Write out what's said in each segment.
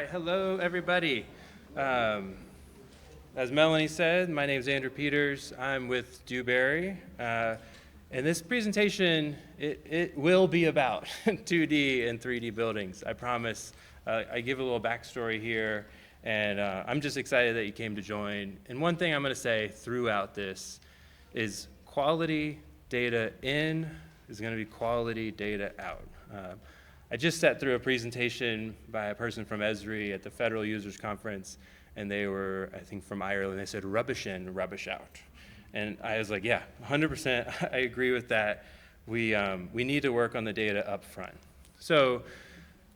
right, hello everybody. As Melanie said, my name is Andrew Peters. I'm with Dewberry. And this presentation, it will be about 2D and 3D buildings, I promise. I give a little backstory here, and I'm just excited that you came to join. And one thing I'm going to say throughout this is quality data in is going to be quality data out. I just sat through a presentation by a person from Esri at the Federal Users Conference, and they were, I think, from Ireland. They said, rubbish in, rubbish out. And I was like, yeah, 100%, I agree with that. We need to work on the data up front. So,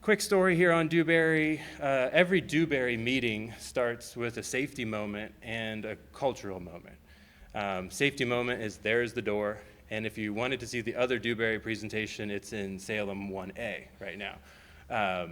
quick story here on Dewberry. Every Dewberry meeting starts with a safety moment and a cultural moment. Safety moment is there's the door. And if you wanted to see the other Dewberry presentation, it's in Salem 1A right now.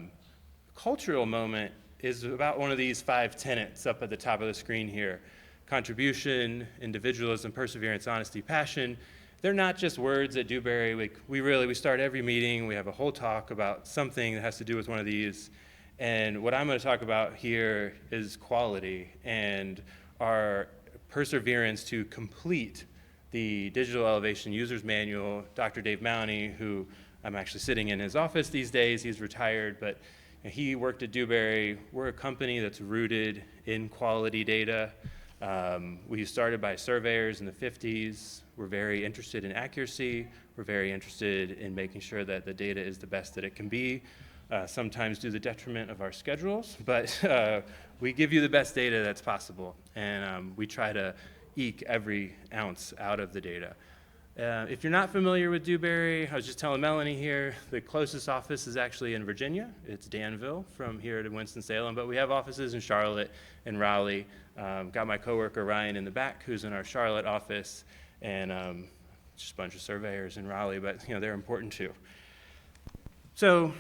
Cultural moment is about one of these 5 tenets up at the top of the screen here. Contribution, individualism, perseverance, honesty, passion. They're not just words at Dewberry. We start every meeting, we have a whole talk about something that has to do with one of these. And what I'm going to talk about here is quality and our perseverance to complete the Digital Elevation User's Manual. Dr. Dave Mowney, who I'm actually sitting in his office these days, he's retired, but he worked at Dewberry. We're a company that's rooted in quality data. We started by surveyors in the 50s. We're very interested in accuracy. We're very interested in making sure that the data is the best that it can be, sometimes to the detriment of our schedules, but we give you the best data that's possible, and we try to eke every ounce out of the data. If you're not familiar with Dewberry, I was just telling Melanie here, the closest office is actually in Virginia. It's Danville from here to Winston-Salem, but we have offices in Charlotte and Raleigh. Got my coworker Ryan in the back, who's in our Charlotte office, and just a bunch of surveyors in Raleigh, but they're important too. So,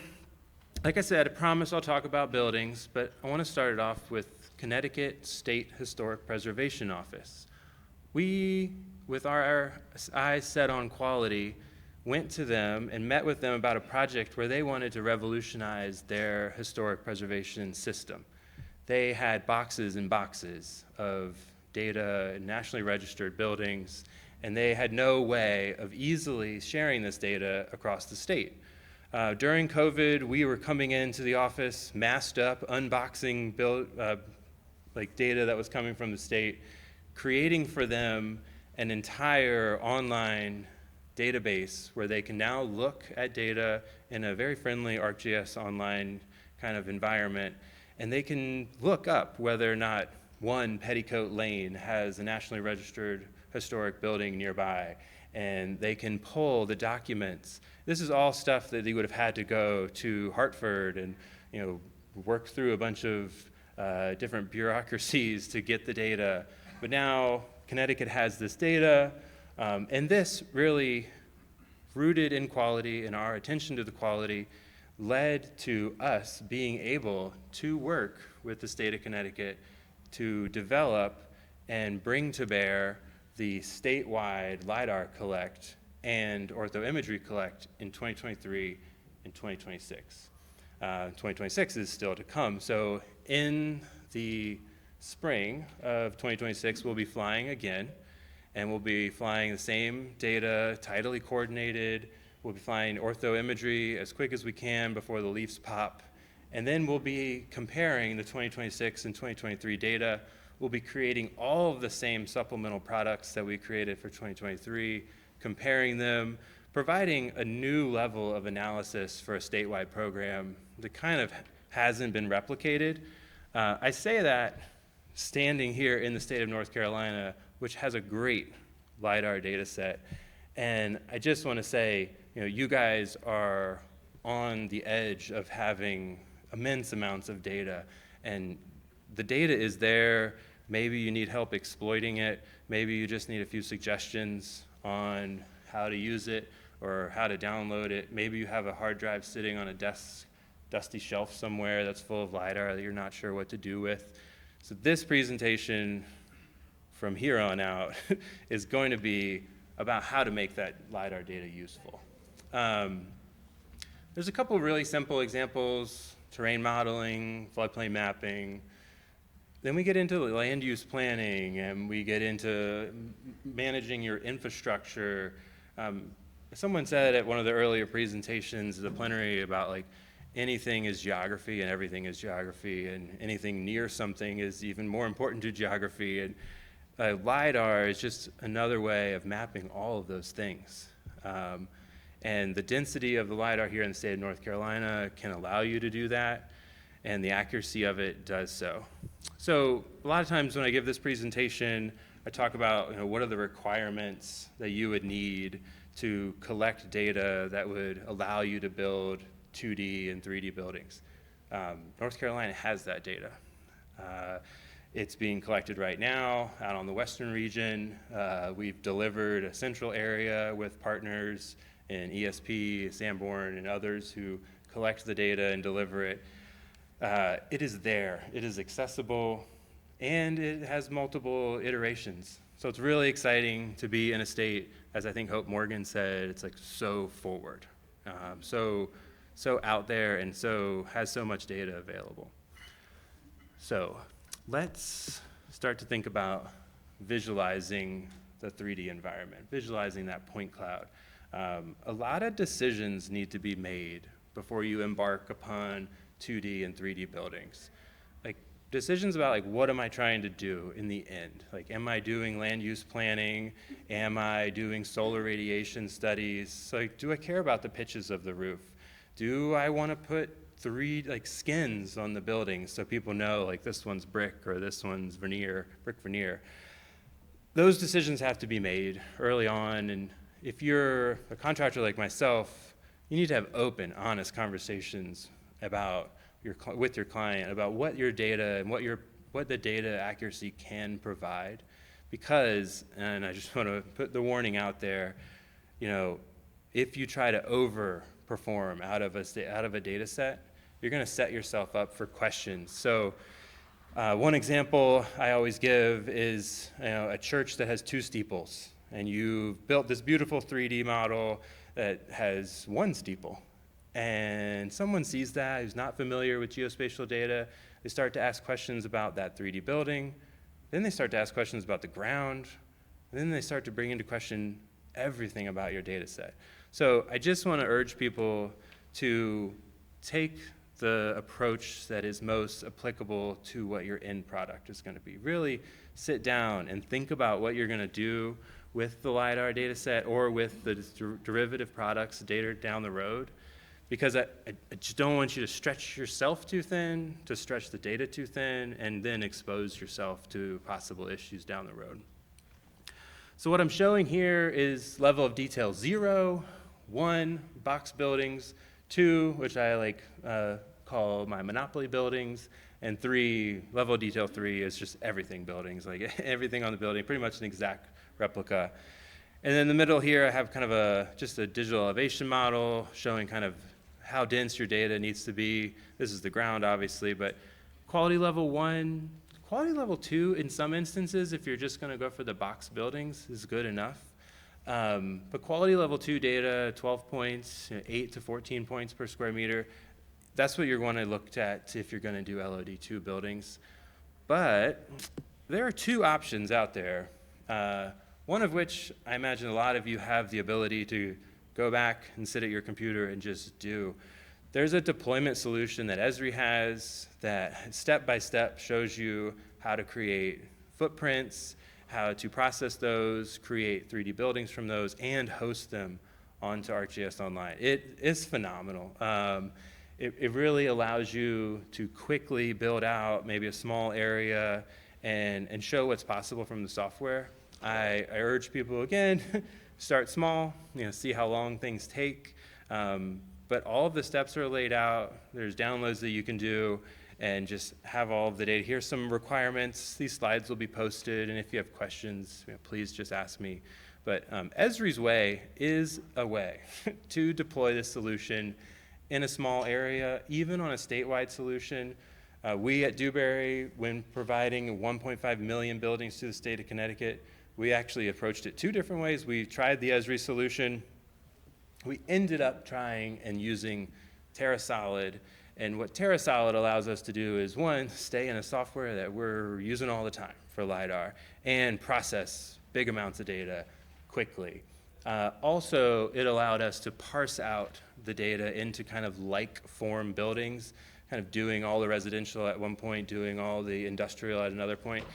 like I said, I promise I'll talk about buildings, but I want to start it off with Connecticut State Historic Preservation Office. We, with our eyes set on quality, went to them and met with them about a project where they wanted to revolutionize their historic preservation system. They had boxes and boxes of data in nationally registered buildings, and they had no way of easily sharing this data across the state. During COVID, we were coming into the office, masked up, unboxing data that was coming from the state, creating for them an entire online database where they can now look at data in a very friendly ArcGIS online kind of environment, and they can look up whether or not one Petticoat Lane has a nationally registered historic building nearby, and they can pull the documents. This is all stuff that they would have had to go to Hartford and work through a bunch of different bureaucracies to get the data. But now Connecticut has this data, and this really, rooted in quality and our attention to the quality, led to us being able to work with the state of Connecticut to develop and bring to bear the statewide Lidar collect and orthoimagery collect in 2023 and 2026. 2026 is still to come. So in the spring of 2026, we'll be flying again, and we'll be flying the same data, tidally coordinated. We'll be flying orthoimagery as quick as we can before the leaves pop, and then we'll be comparing the 2026 and 2023 data. We'll be creating all of the same supplemental products that we created for 2023, comparing them, providing a new level of analysis for a statewide program that kind of hasn't been replicated. I say that standing here in the state of North Carolina, which has a great LIDAR data set. And I just want to say, you guys are on the edge of having immense amounts of data. And the data is there. Maybe you need help exploiting it. Maybe you just need a few suggestions on how to use it or how to download it. Maybe you have a hard drive sitting on a dusty shelf somewhere that's full of LIDAR that you're not sure what to do with. So this presentation from here on out is going to be about how to make that LIDAR data useful. There's a couple really simple examples terrain modeling, floodplain mapping. Then we get into land use planning, and we get into managing your infrastructure. Someone said at one of the earlier presentations, the plenary, about like anything is geography and everything is geography, and anything near something is even more important to geography. And Lidar is just another way of mapping all of those things. And the density of the Lidar here in the state of North Carolina can allow you to do that, and the accuracy of it does so. So a lot of times when I give this presentation, I talk about what are the requirements that you would need to collect data that would allow you to build 2D and 3D buildings. North Carolina has that data. It's being collected right now out on the western region. We've delivered a central area with partners in ESP, Sanborn, and others who collect the data and deliver it. It is there, it is accessible, and it has multiple iterations. So it's really exciting to be in a state, as I think Hope Morgan said, it's like so forward, so out there, and so has so much data available. So let's start to think about visualizing the 3D environment, visualizing that point cloud. A lot of decisions need to be made before you embark upon 2D and 3D buildings. Like decisions about like, what am I trying to do in the end? Like, am I doing land use planning? Am I doing solar radiation studies? So, like, do I care about the pitches of the roof? Do I want to put 3 like skins on the building so people know like this one's brick or this one's veneer, brick veneer? Those decisions have to be made early on, and if you're a contractor like myself, you need to have open, honest conversations with your client about what your data and what the data accuracy can provide. Because, and I just want to put the warning out there, if you try to overperform out of a data set, you're going to set yourself up for questions. So one example I always give is a church that has 2 steeples, and you've built this beautiful 3D model that has 1 steeple. And someone sees that, who's not familiar with geospatial data, they start to ask questions about that 3D building, then they start to ask questions about the ground, and then they start to bring into question everything about your data set. So I just want to urge people to take the approach that is most applicable to what your end product is going to be. Really sit down and think about what you're going to do with the LiDAR data set or with the derivative products data down the road. Because I just don't want you to stretch yourself too thin, to stretch the data too thin, and then expose yourself to possible issues down the road. So what I'm showing here is level of detail 0, 1, box buildings, 2, which I call my monopoly buildings, and 3, level of detail 3 is just everything buildings, like everything on the building, pretty much an exact replica. And then in the middle here, I have kind of just a digital elevation model showing kind of how dense your data needs to be. This is the ground, obviously, but quality level 1, quality level 2 in some instances, if you're just going to go for the box buildings, is good enough. But quality level 2 data, 12 points, 8 to 14 points per square meter, that's what you're going to look at if you're going to do LOD2 buildings. But there are 2 options out there, one of which I imagine a lot of you have the ability to go back and sit at your computer and just do. There's a deployment solution that Esri has that step-by-step shows you how to create footprints, how to process those, create 3D buildings from those, and host them onto ArcGIS Online. It is phenomenal. It really allows you to quickly build out maybe a small area and show what's possible from the software. I urge people, again, start small, see how long things take. But all of the steps are laid out. There's downloads that you can do and just have all of the data. Here's some requirements. These slides will be posted, and if you have questions, please just ask me. But Esri's way is a way to deploy this solution in a small area, even on a statewide solution. We at Dewberry, when providing 1.5 million buildings to the state of Connecticut, we actually approached it 2 different ways. We tried the Esri solution. We ended up trying and using TerraSolid And what TerraSolid allows us to do is, one, stay in a software that we're using all the time for Lidar and process big amounts of data quickly. Also, it allowed us to parse out the data into kind of like form buildings, kind of doing all the residential at one point, doing all the industrial at another point.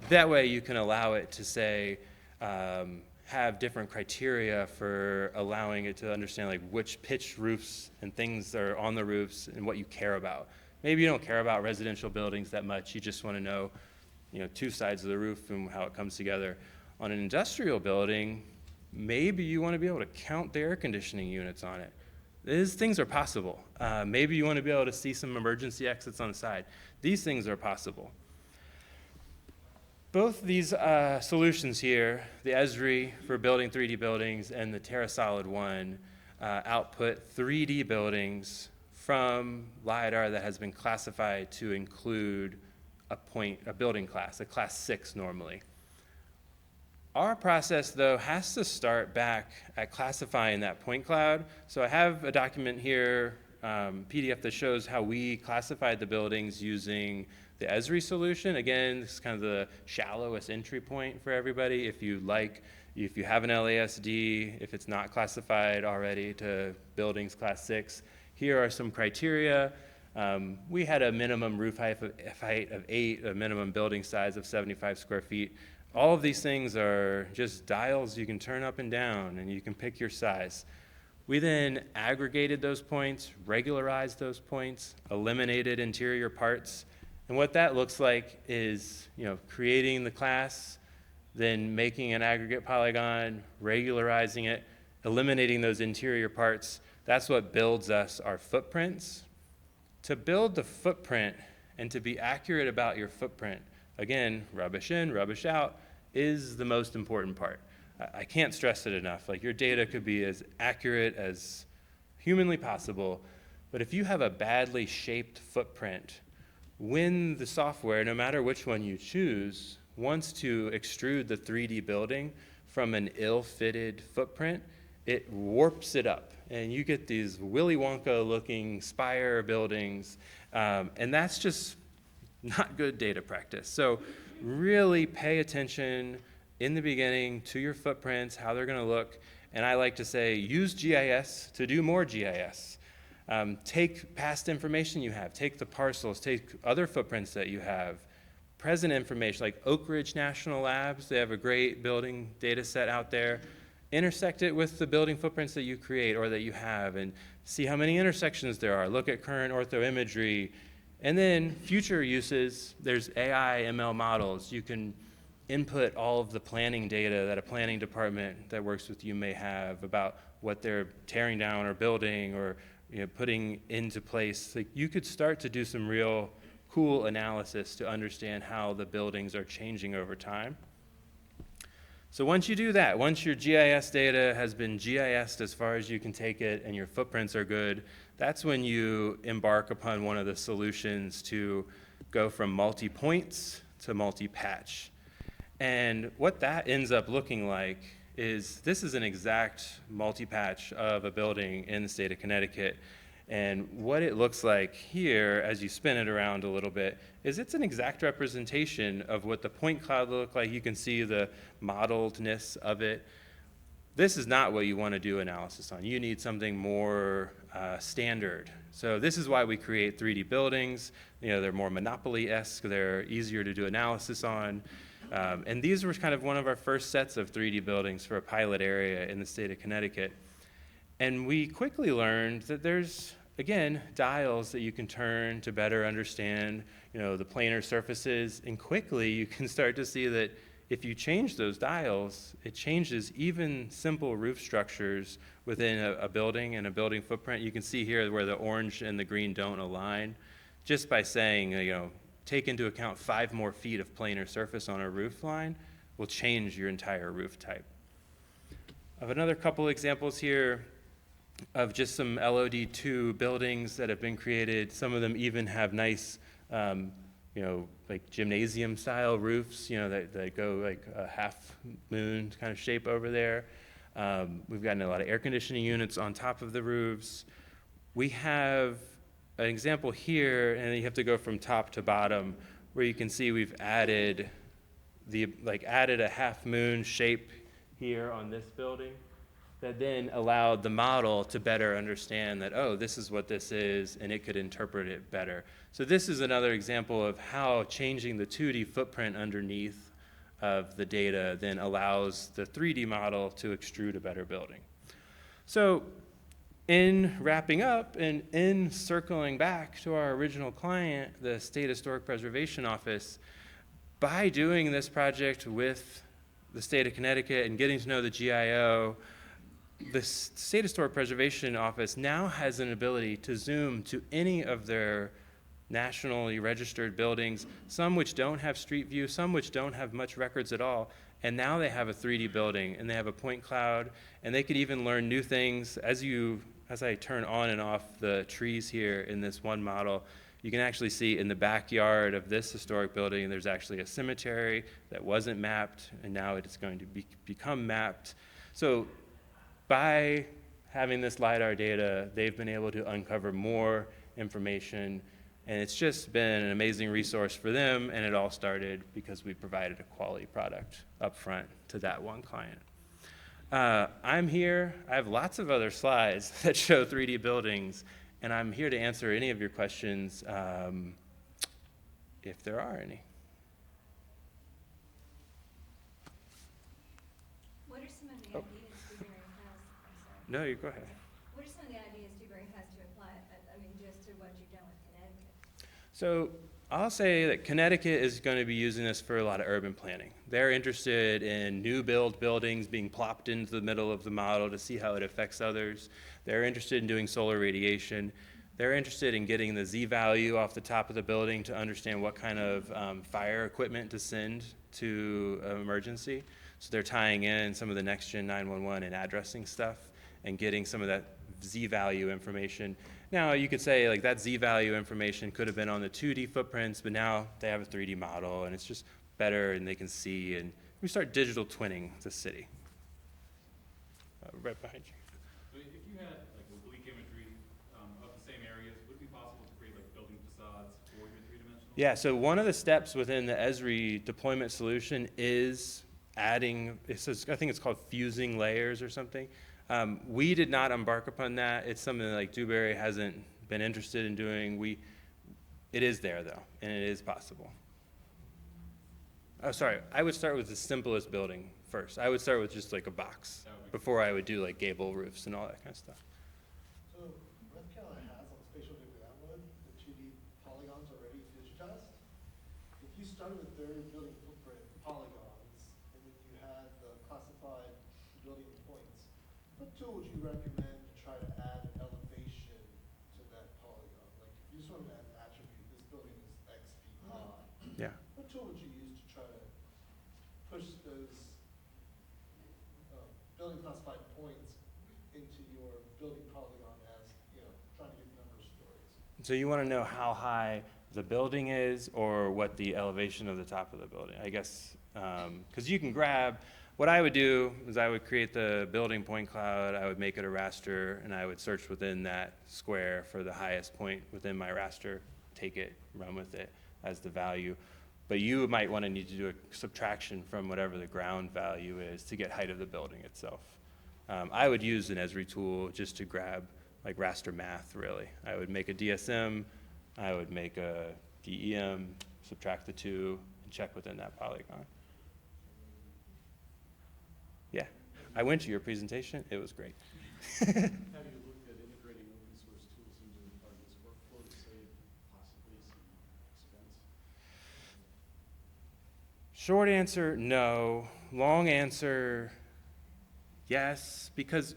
That way you can allow it to say, have different criteria for allowing it to understand like which pitch roofs and things are on the roofs and what you care about. Maybe you don't care about residential buildings that much. You just want to know, two sides of the roof and how it comes together. On an industrial building, maybe you want to be able to count the air conditioning units on it. These things are possible. Maybe you want to be able to see some emergency exits on the side. These things are possible. Both these solutions here, the Esri for building 3D buildings and the TerraSolid one, output 3D buildings from Lidar that has been classified to include a building class, a class 6 normally. Our process, though, has to start back at classifying that point cloud. So I have a document here, PDF, that shows how we classified the buildings using the Esri solution. Again, this is kind of the shallowest entry point for everybody. If you have an LASD, if it's not classified already to buildings class 6, here are some criteria. We had a minimum roof height of 8, a minimum building size of 75 square feet. All of these things are just dials you can turn up and down, and you can pick your size. We then aggregated those points, regularized those points, eliminated interior parts. And what that looks like is, creating the class, then making an aggregate polygon, regularizing it, eliminating those interior parts. That's what builds us our footprints. To build the footprint and to be accurate about your footprint, again, rubbish in, rubbish out is the most important part. I can't stress it enough. Like, your data could be as accurate as humanly possible, but if you have a badly shaped footprint, when the software, no matter which one you choose, wants to extrude the 3D building from an ill-fitted footprint, it warps it up, and you get these Willy Wonka-looking spire buildings, and that's just not good data practice. So really pay attention in the beginning to your footprints, how they're going to look, and I like to say use GIS to do more GIS. Take past information you have, take the parcels, take other footprints that you have, present information like Oak Ridge National Labs, they have a great building data set out there. Intersect it with the building footprints that you create or that you have and see how many intersections there are. Look at current orthoimagery. And then future uses, there's AI, ML models. You can input all of the planning data that a planning department that works with you may have about what they're tearing down or building or putting into place. Like, you could start to do some real cool analysis to understand how the buildings are changing over time. So once you do that, once your GIS data has been GISed as far as you can take it and your footprints are good, that's when you embark upon one of the solutions to go from multi-points to multi-patch. And what that ends up looking like is this is an exact multi-patch of a building in the state of Connecticut. And what it looks like here, as you spin it around a little bit, is it's an exact representation of what the point cloud look like. You can see the modeledness of it. This is not what you want to do analysis on. You need something more standard. So this is why we create 3D buildings. They're more Monopoly-esque. They're easier to do analysis on. And these were kind of one of our first sets of 3D buildings for a pilot area in the state of Connecticut. And we quickly learned that there's, again, dials that you can turn to better understand, the planar surfaces. And quickly you can start to see that if you change those dials, it changes even simple roof structures within a building and a building footprint. You can see here where the orange and the green don't align. Just by saying, take into account 5 more feet of planar surface on a roof line will change your entire roof type. I have another couple examples here of just some LOD2 buildings that have been created. Some of them even have nice, like gymnasium style roofs, that go like a half moon kind of shape over there. We've gotten a lot of air conditioning units on top of the roofs. We have an example here, and you have to go from top to bottom, where you can see we've added a half moon shape here on this building that then allowed the model to better understand that, oh, this is what this is, and it could interpret it better. So this is another example of how changing the 2D footprint underneath of the data then allows the 3D model to extrude a better building. So in wrapping up and in circling back to our original client, the State Historic Preservation Office, by doing this project with the state of Connecticut and getting to know the GIO, the State Historic Preservation Office now has an ability to zoom to any of their nationally registered buildings, some which don't have street view, some which don't have much records at all, and now they have a 3D building and they have a point cloud, and they could even learn new things. As I turn on and off the trees here in this one model, you can actually see in the backyard of this historic building there's actually a cemetery that wasn't mapped, and now it's going to become mapped. So by having this LiDAR data, they've been able to uncover more information, and it's just been an amazing resource for them, and it all started because we provided a quality product up front to that one client. I'm here. I have lots of other slides that show 3D buildings, and I'm here to answer any of your questions if there are any. What are some of the ideas Dewberry has? I'm sorry. No, you go ahead. What are some of the ideas Dewberry has to apply, just to what you've done with Connecticut? So I'll say that Connecticut is going to be using this for a lot of urban planning. They're interested in new build buildings being plopped into the middle of the model to see how it affects others. They're interested in doing solar radiation. They're interested in getting the Z value off the top of the building to understand what kind of fire equipment to send to an emergency. So they're tying in some of the next gen 911 and addressing stuff and getting some of that Z value information. Now you could say like that Z value information could have been on the 2D footprints, but now they have a 3D model and it's just better and they can see, and we start digital twinning the city. Right behind you. So if you had like oblique imagery of the same areas, would it be possible to create like building facades for your three-dimensional? Yeah, so one of the steps within the Esri deployment solution is adding, I think it's called fusing layers or something. We did not embark upon that. It's something that like Dewberry hasn't been interested in doing. It is there though, and it is possible. Oh, sorry, I would start with the simplest building first. I would start with just like a box before I would do like gable roofs and all that kind of stuff. So North Carolina has on spatial data download the 2D polygons already digitized. If you started with their building footprint polygons, and then you had the classified building points, what tool would you recommend to try to add elevation to that polygon? Like if you just wanted to add an attribute, this building is X feet high. Yeah. What tool would you use to try to push those building classified points into your building polygon as, trying to get number of stories? So you want to know how high the building is or what the elevation of the top of the building, I guess, because you can grab, what I would do is I would create the building point cloud, I would make it a raster, and I would search within that square for the highest point within my raster, take it, run with it as the value. But you might want to need to do a subtraction from whatever the ground value is to get height of the building itself. I would use an Esri tool just to grab like raster math, really. I would make a DSM, I would make a DEM, subtract the two, and check within that polygon. Yeah, I went to your presentation, it was great. Have you looked at integrating open source tools into part of this workflow to save possibly some expense? Short answer, no. Long answer, yes, because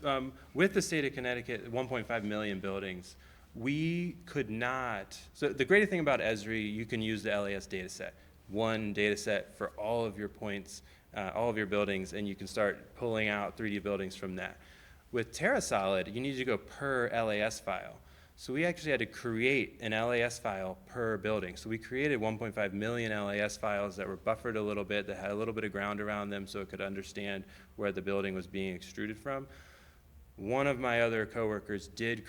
with the state of Connecticut, 1.5 million buildings, we could not, so the great thing about Esri, you can use the LAS data set, one data set for all of your points, all of your buildings, and you can start pulling out 3D buildings from that. With TerraSolid, you need to go per LAS file. So we actually had to create an LAS file per building. So we created 1.5 million LAS files that were buffered a little bit, that had a little bit of ground around them so it could understand where the building was being extruded from. One of my other coworkers did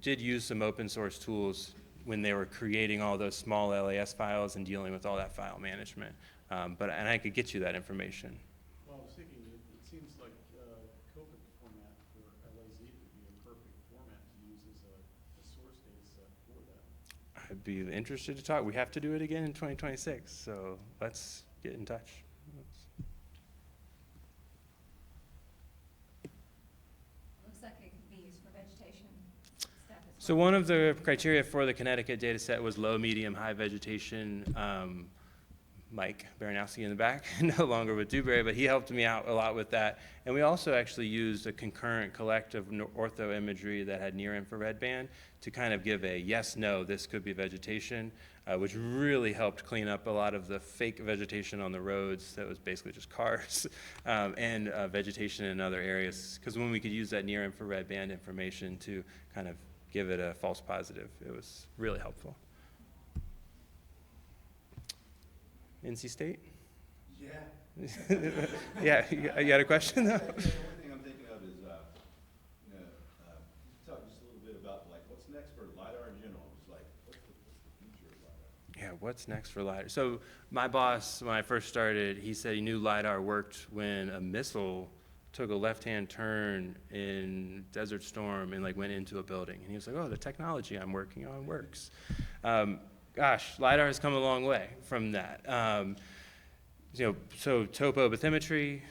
use some open source tools when they were creating all those small LAS files and dealing with all that file management. And I could get you that information. Well, I was thinking, it seems like COPIC format for LAZ would be a perfect format to use as a source data set for that. I'd be interested to talk. We have to do it again in 2026, so let's get in touch. Looks like it could be used for vegetation stuff as well. So one of the criteria for the Connecticut data set was low, medium, high vegetation. Mike Baranowski in the back, no longer with Dewberry, but he helped me out a lot with that. And we also actually used a concurrent collective ortho imagery that had near infrared band to kind of give a yes, no, this could be vegetation, which really helped clean up a lot of the fake vegetation on the roads that was basically just cars, and vegetation in other areas. Because when we could use that near infrared band information to kind of give it a false positive, it was really helpful. NC State? Yeah. Yeah, you got a question though? The only thing I'm thinking of is, talk just a little bit about like what's next for Lidar in general. It's like, what's the future of Lidar? Yeah, what's next for Lidar? So my boss, when I first started, he said he knew Lidar worked when a missile took a left-hand turn in Desert Storm and like went into a building. And he was like, oh, the technology I'm working on works. Gosh, Lidar has come a long way from that. So topo bathymetry,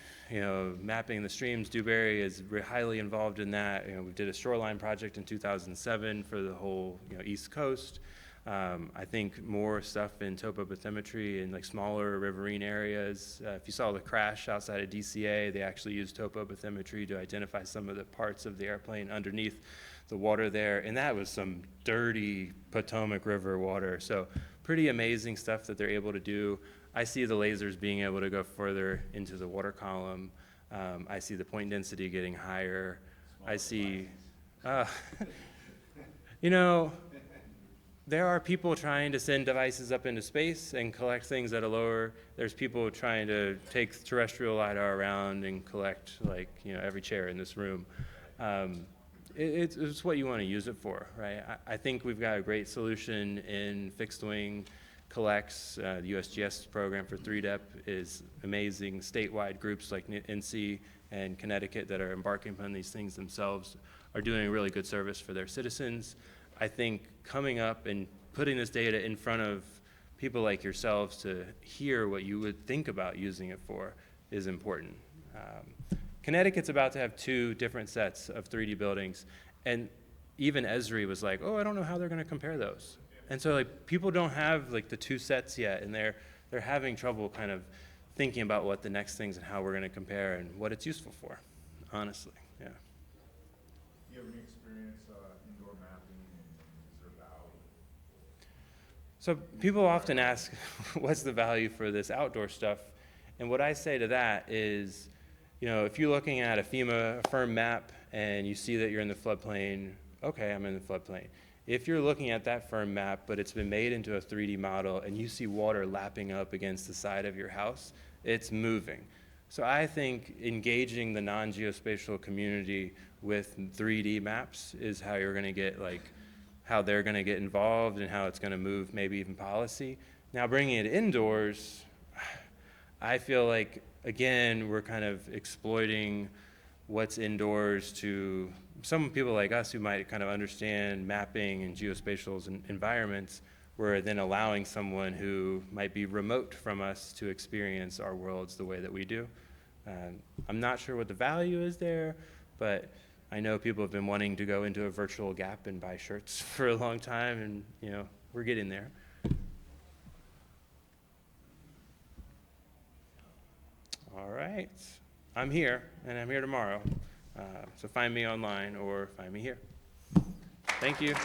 mapping the streams. Dewberry is highly involved in that. We did a shoreline project in 2007 for the whole, East Coast. I think more stuff in topo bathymetry in like smaller riverine areas. If you saw the crash outside of DCA, they actually used topo bathymetry to identify some of the parts of the airplane underneath the water there, and that was some dirty Potomac River water. So pretty amazing stuff that they're able to do. I see the lasers being able to go further into the water column. I see the point density getting higher. I see, there are people trying to send devices up into space and collect things at a lower, there's people trying to take terrestrial LiDAR around and collect every chair in this room. It's what you want to use it for, right? I think we've got a great solution in fixed wing collects. The USGS program for 3DEP is amazing. Statewide groups like NC and Connecticut that are embarking upon these things themselves are doing a really good service for their citizens. I think coming up and putting this data in front of people like yourselves to hear what you would think about using it for is important. Connecticut's about to have 2 different sets of 3D buildings, and even Esri was like, oh, I don't know how they're going to compare those. And so people don't have the 2 sets yet, and they're having trouble kind of thinking about what the next things and how we're going to compare and what it's useful for, honestly, yeah. Do you have any experience indoor mapping, and is there value? So people often ask, what's the value for this outdoor stuff? And what I say to that is, if you're looking at a firm map and you see that you're in the floodplain, okay, I'm in the floodplain. If you're looking at that firm map, but it's been made into a 3D model and you see water lapping up against the side of your house, it's moving. So I think engaging the non-geospatial community with 3D maps is how you're going to get how they're going to get involved and how it's going to move maybe even policy. Now bringing it indoors, I feel like, again, we're kind of exploiting what's indoors to some people like us who might kind of understand mapping and geospatial environments. We're then allowing someone who might be remote from us to experience our worlds the way that we do. I'm not sure what the value is there, but I know people have been wanting to go into a virtual Gap and buy shirts for a long time, and we're getting there. All right, I'm here, and I'm here tomorrow. So find me online or find me here. Thank you.